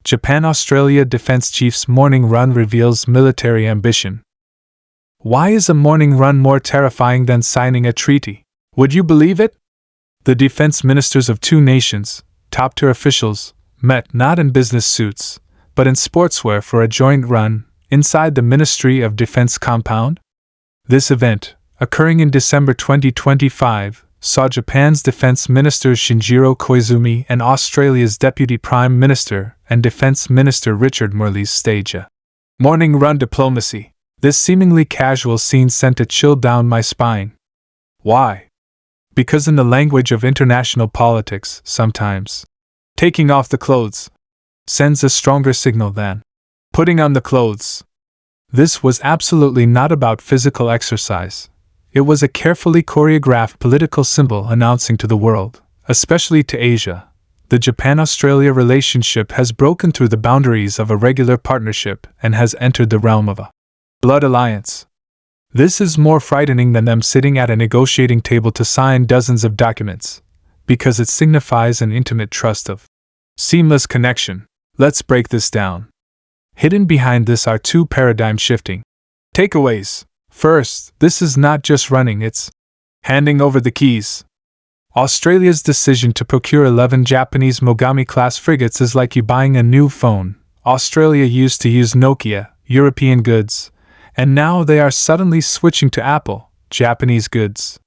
Japan-Australia Defense Chief's morning run reveals military ambition. Why is a morning run more terrifying than signing a treaty? Would you believe it? The defense ministers of two nations, top-tier officials, met not in business suits, but in sportswear for a joint run inside the Ministry of Defense compound. This event, occurring in December 2025, saw Japan's Defense Minister Shinjiro Koizumi and Australia's Deputy Prime Minister and Defense Minister Richard Marles stage a morning run diplomacy. This seemingly casual scene sent a chill down my spine. Why? Because in the language of international politics, sometimes taking off the clothes sends a stronger signal than putting on the clothes. This was absolutely not about physical exercise. It was a carefully choreographed political symbol announcing to the world, especially to Asia, the Japan-Australia relationship has broken through the boundaries of a regular partnership and has entered the realm of a blood alliance. This is more frightening than them sitting at a negotiating table to sign dozens of documents, because it signifies an intimate trust of seamless connection. Let's break this down. Hidden behind this are two paradigm-shifting takeaways. First, this is not just running, it's handing over the keys. Australia's decision to procure 11 Japanese Mogami-class frigates is like you buying a new phone. Australia used to use Nokia, European goods, and now they are suddenly switching to Apple, Japanese goods.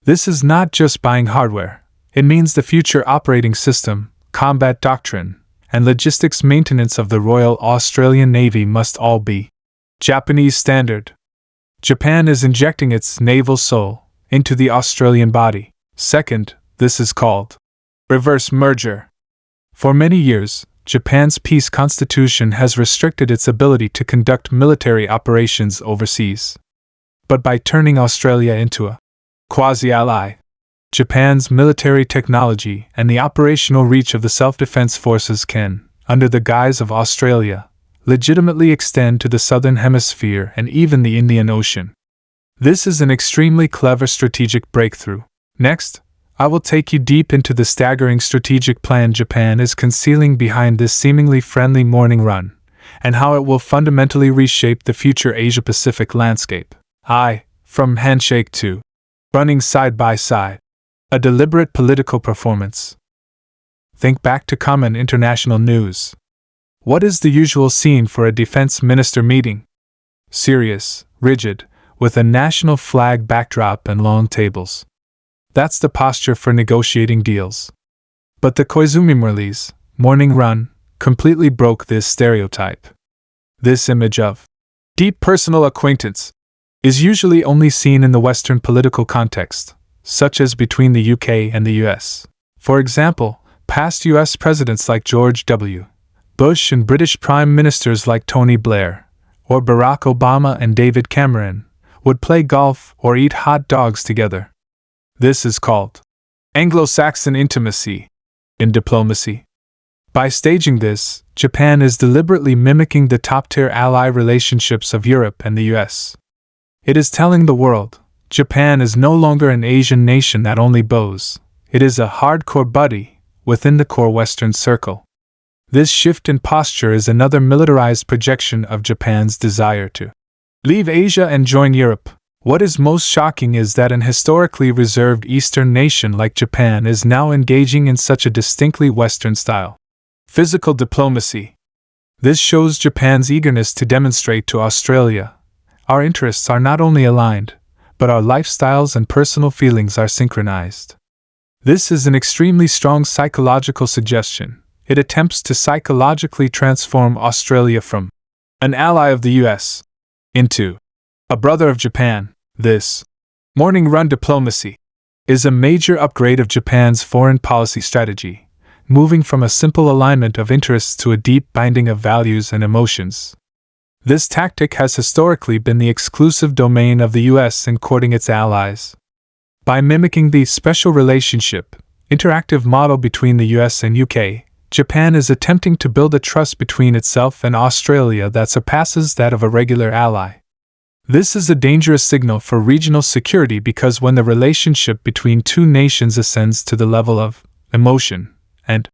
This is not just buying hardware, it means the future operating system, combat doctrine, and logistics maintenance of the Royal Australian Navy must all be Japanese standard. Japan is injecting its naval soul into the Australian body. Second, this is called reverse merger. For many years, Japan's peace constitution has restricted its ability to conduct military operations overseas. But by turning Australia into a quasi-ally, Japan's military technology and the operational reach of the self-defense forces can, under the guise of Australia, legitimately extend to the Southern Hemisphere and even the Indian Ocean. This is an extremely clever strategic breakthrough. Next, I will take you deep into the staggering strategic plan Japan is concealing behind this seemingly friendly morning run, and how it will fundamentally reshape the future Asia-Pacific landscape. From handshake to running side by side. A deliberate political performance. Think back to common international news. What is the usual scene for a defense minister meeting? Serious, rigid, with a national flag backdrop and long tables. That's the posture for negotiating deals. But the Koizumi Marles morning run completely broke this stereotype. This image of deep personal acquaintance is usually only seen in the Western political context, such as between the UK and the US. For example, past US presidents like George W. Bush and British prime ministers like Tony Blair, or Barack Obama and David Cameron, would play golf or eat hot dogs together. This is called Anglo-Saxon intimacy in diplomacy. By staging this, Japan is deliberately mimicking the top-tier ally relationships of Europe and the US. It is telling the world, Japan is no longer an Asian nation that only bows. It is a hardcore buddy within the core Western circle. This shift in posture is another militarized projection of Japan's desire to leave Asia and join Europe. What is most shocking is that an historically reserved Eastern nation like Japan is now engaging in such a distinctly Western style physical diplomacy. This shows Japan's eagerness to demonstrate to Australia, our interests are not only aligned, but our lifestyles and personal feelings are synchronized. This is an extremely strong psychological suggestion. It attempts to psychologically transform Australia from an ally of the US into a brother of Japan. This morning run diplomacy is a major upgrade of Japan's foreign policy strategy, moving from a simple alignment of interests to a deep binding of values and emotions. This tactic has historically been the exclusive domain of the US in courting its allies. By mimicking the special relationship, interactive model between the US and UK, Japan is attempting to build a trust between itself and Australia that surpasses that of a regular ally. This is a dangerous signal for regional security because when the relationship between two nations ascends to the level of emotion and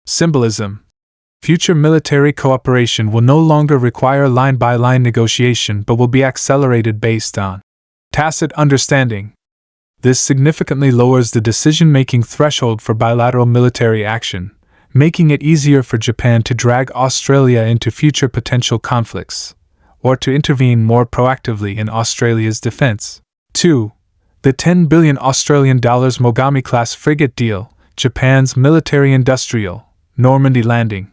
symbolism, Future military cooperation will no longer require line-by-line negotiation but will be accelerated based on tacit understanding. This significantly lowers the decision-making threshold for bilateral military action, making it easier for Japan to drag Australia into future potential conflicts, or to intervene more proactively in Australia's defense. 2. The $10 billion Australian Mogami-class frigate deal, Japan's military-industrial, Normandy landing.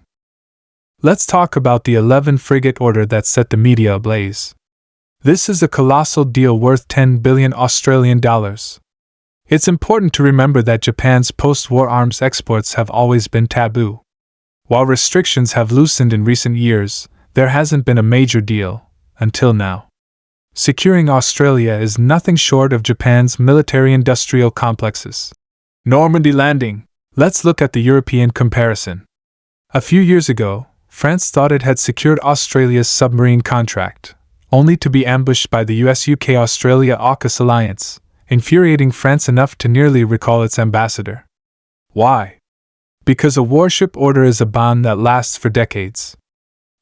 Let's talk about the 11 frigate order that set the media ablaze. This is a colossal deal worth $10 billion Australian dollars. It's important to remember that Japan's post-war arms exports have always been taboo. While restrictions have loosened in recent years, there hasn't been a major deal, until now. Securing Australia is nothing short of Japan's military-industrial complexes. Normandy landing. Let's look at the European comparison. A few years ago, France thought it had secured Australia's submarine contract, only to be ambushed by the US-UK-Australia-AUKUS alliance, infuriating France enough to nearly recall its ambassador. Why? Because a warship order is a bond that lasts for decades.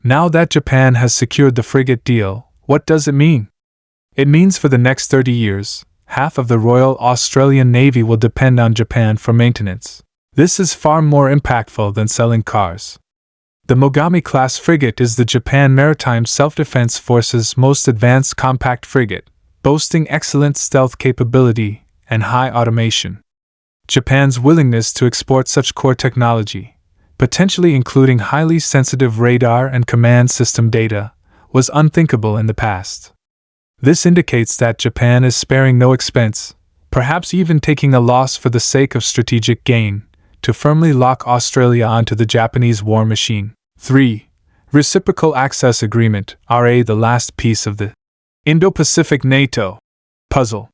Now that Japan has secured the frigate deal, what does it mean? It means for the next 30 years, half of the Royal Australian Navy will depend on Japan for maintenance. This is far more impactful than selling cars. The Mogami-class frigate is the Japan Maritime Self-Defense Force's most advanced compact frigate, boasting excellent stealth capability and high automation. Japan's willingness to export such core technology, potentially including highly sensitive radar and command system data, was unthinkable in the past. This indicates that Japan is sparing no expense, perhaps even taking a loss for the sake of strategic gain, to firmly lock Australia onto the Japanese war machine. 3. Reciprocal Access Agreement, RA, the last piece of the Indo-Pacific NATO puzzle.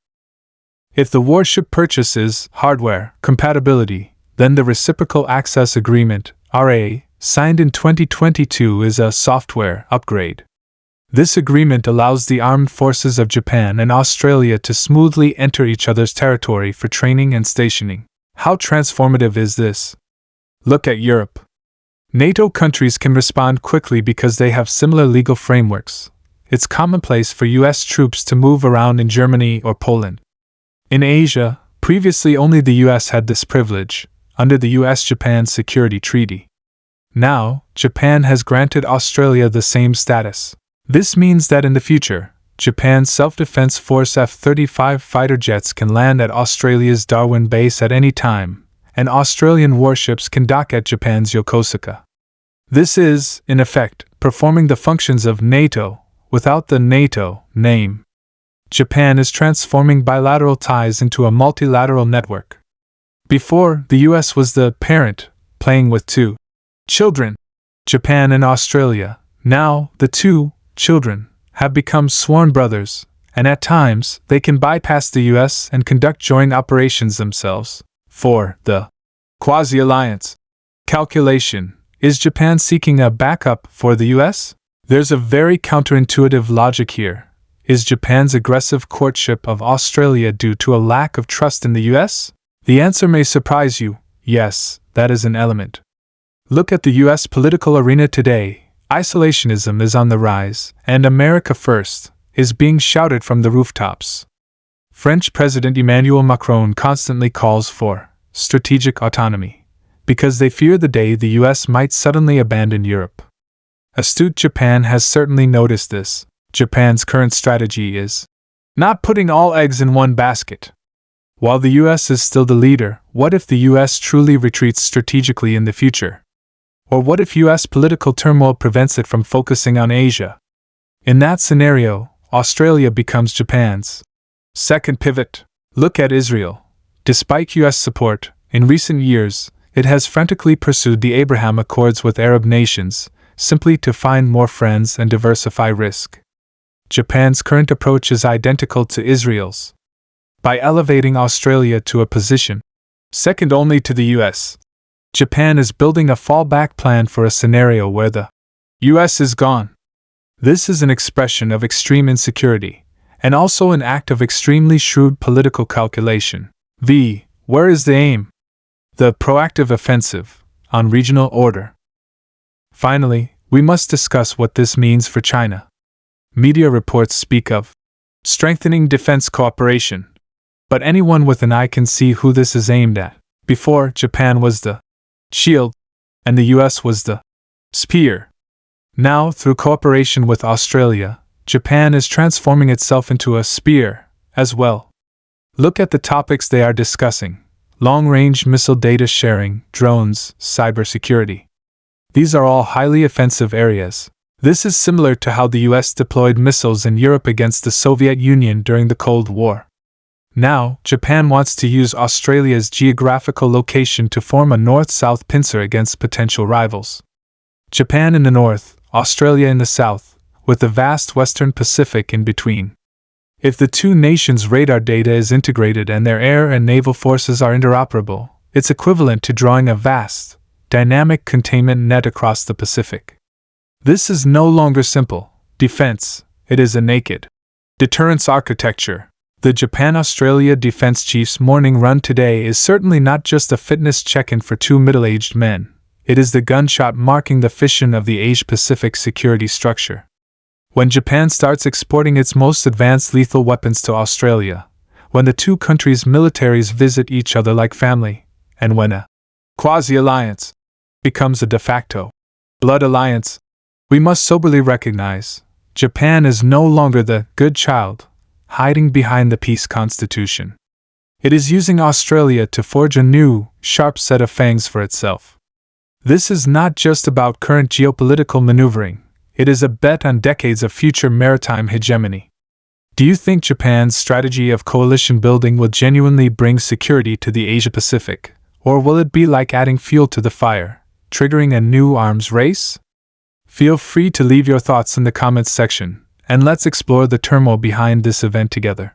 If the warship purchases hardware compatibility, then the Reciprocal Access Agreement, RA, signed in 2022 is a software upgrade. This agreement allows the armed forces of Japan and Australia to smoothly enter each other's territory for training and stationing. How transformative is this? Look at Europe. NATO countries can respond quickly because they have similar legal frameworks. It's commonplace for US troops to move around in Germany or Poland. In Asia, previously only the US had this privilege, under the US-Japan Security Treaty. Now, Japan has granted Australia the same status. This means that in the future, Japan's Self-Defense Force F-35 fighter jets can land at Australia's Darwin base at any time, and Australian warships can dock at Japan's Yokosuka. This is, in effect, performing the functions of NATO, without the NATO name. Japan is transforming bilateral ties into a multilateral network. Before, the US was the parent, playing with two children, Japan and Australia. Now, the two children have become sworn brothers, and at times, they can bypass the US and conduct joint operations themselves. 4. The quasi-alliance calculation. Is Japan seeking a backup for the US? There's a very counterintuitive logic here. Is Japan's aggressive courtship of Australia due to a lack of trust in the US? The answer may surprise you. Yes, that is an element. Look at the US political arena today. Isolationism is on the rise, and America first is being shouted from the rooftops. French President Emmanuel Macron constantly calls for strategic autonomy, because they fear the day the US might suddenly abandon Europe. Astute Japan has certainly noticed this. Japan's current strategy is not putting all eggs in one basket. While the US is still the leader, what if the US truly retreats strategically in the future? Or what if US political turmoil prevents it from focusing on Asia? In that scenario, Australia becomes Japan's second pivot. Look at Israel. Despite US support, in recent years, it has frantically pursued the Abraham Accords with Arab nations, simply to find more friends and diversify risk. Japan's current approach is identical to Israel's. By elevating Australia to a position second only to the US, Japan is building a fallback plan for a scenario where the US is gone. This is an expression of extreme insecurity, and also an act of extremely shrewd political calculation. Where is the aim? The proactive offensive on regional order. Finally, we must discuss what this means for China. Media reports speak of strengthening defense cooperation. But anyone with an eye can see who this is aimed at. Before, Japan was the shield, and the US was the spear. Now, through cooperation with Australia, Japan is transforming itself into a spear as well. Look at the topics they are discussing: long-range missile data sharing, drones, cybersecurity. These are all highly offensive areas. This is similar to how the US deployed missiles in Europe against the Soviet Union during the Cold War. Now, Japan wants to use Australia's geographical location to form a north-south pincer against potential rivals. Japan in the north, Australia in the south, with the vast western Pacific in between. If the two nations' radar data is integrated and their air and naval forces are interoperable, it's equivalent to drawing a vast, dynamic containment net across the Pacific. This is no longer simple defense, it is a naked deterrence architecture. The Japan-Australia Defense Chief's morning run today is certainly not just a fitness check-in for two middle-aged men. It is the gunshot marking the fission of the Asia-Pacific security structure. When Japan starts exporting its most advanced lethal weapons to Australia, when the two countries' militaries visit each other like family, and when a quasi-alliance becomes a de facto blood alliance, we must soberly recognize Japan is no longer the good child hiding behind the peace constitution. It is using Australia to forge a new, sharp set of fangs for itself. This is not just about current geopolitical maneuvering, it is a bet on decades of future maritime hegemony. Do you think Japan's strategy of coalition building will genuinely bring security to the Asia-Pacific, or will it be like adding fuel to the fire, triggering a new arms race? Feel free to leave your thoughts in the comments section, and let's explore the turmoil behind this event together.